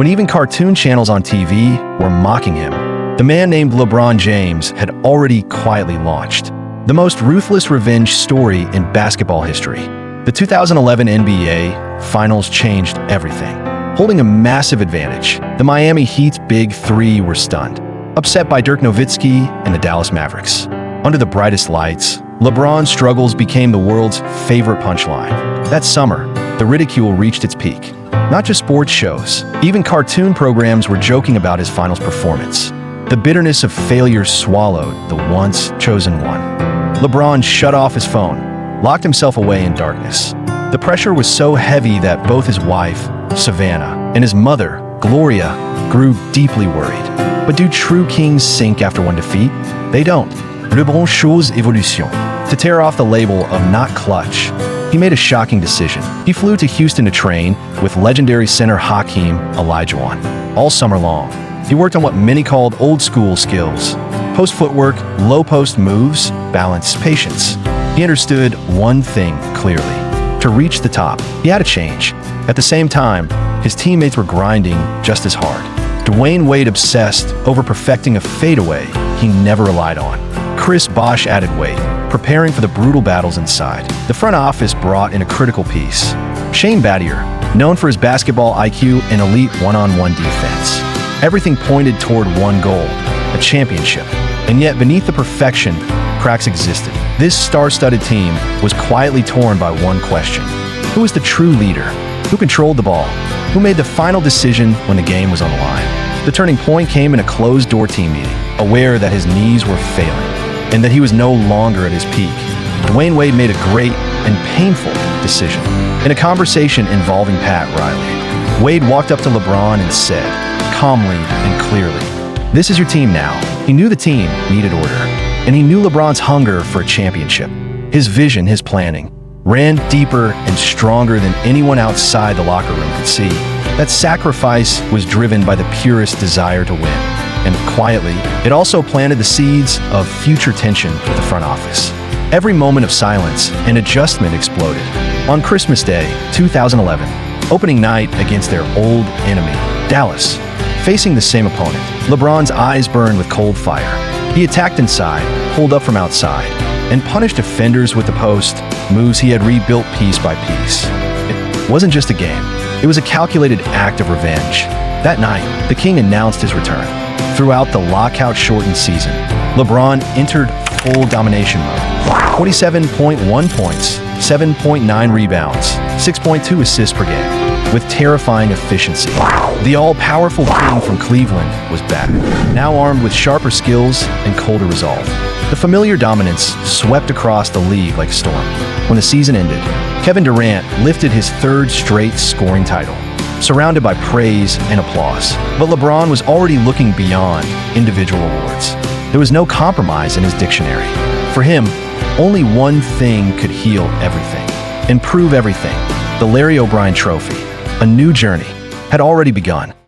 when even cartoon channels on TV were mocking him. The man named LeBron James had already quietly launched the most ruthless revenge story in basketball history. The 2011 NBA Finals changed everything. Holding a massive advantage, the Miami Heat's Big Three were stunned, upset by Dirk Nowitzki and the Dallas Mavericks. Under the brightest lights, LeBron's struggles became the world's favorite punchline. That summer, the ridicule reached its peak. Not just sports shows, even cartoon programs were joking about his finals performance. The bitterness of failure swallowed the once chosen one. LeBron shut off his phone, locked himself away in darkness. The pressure was so heavy that both his wife, Savannah, and his mother, Gloria, grew deeply worried. But do true kings sink after one defeat? They don't. LeBron chose évolution. To tear off the label of not clutch, he made a shocking decision. He flew to Houston to train with legendary center Hakeem Olajuwon. All summer long, he worked on what many called old-school skills: post footwork, low-post moves, balance, patience. He understood one thing clearly: to reach the top, he had to change. At the same time, his teammates were grinding just as hard. Dwayne Wade obsessed over perfecting a fadeaway he never relied on. Chris Bosh added weight, preparing for the brutal battles inside. The front office brought in a critical piece: Shane Battier, known for his basketball IQ and elite one-on-one defense. Everything pointed toward one goal: a championship. And yet, beneath the perfection, cracks existed. This star-studded team was quietly torn by one question: who was the true leader? Who controlled the ball? Who made the final decision when the game was on the line? The turning point came in a closed-door team meeting. Aware that his knees were failing and that he was no longer at his peak, Dwayne Wade made a great and painful decision. In a conversation involving Pat Riley, Wade walked up to LeBron and said, calmly and clearly, "This is your team now." He knew the team needed order, and he knew LeBron's hunger for a championship. His vision, his planning, ran deeper and stronger than anyone outside the locker room could see. That sacrifice was driven by the purest desire to win. And quietly, it also planted the seeds of future tension with the front office. Every moment of silence, an adjustment exploded. On Christmas Day, 2011, opening night against their old enemy, Dallas, facing the same opponent, LeBron's eyes burned with cold fire. He attacked inside, pulled up from outside, and punished defenders with the post, moves he had rebuilt piece by piece. It wasn't just a game. It was a calculated act of revenge. That night, the King announced his return. Throughout the lockout-shortened season, LeBron entered full domination mode. 27.1 points, 7.9 rebounds, 6.2 assists per game, with terrifying efficiency. The all-powerful King from Cleveland was back, now armed with sharper skills and colder resolve. The familiar dominance swept across the league like a storm. When the season ended, Kevin Durant lifted his third straight scoring title, surrounded by praise and applause. But LeBron was already looking beyond individual awards. There was no compromise in his dictionary. For him, only one thing could heal everything, improve everything: the Larry O'Brien Trophy. A new journey had already begun.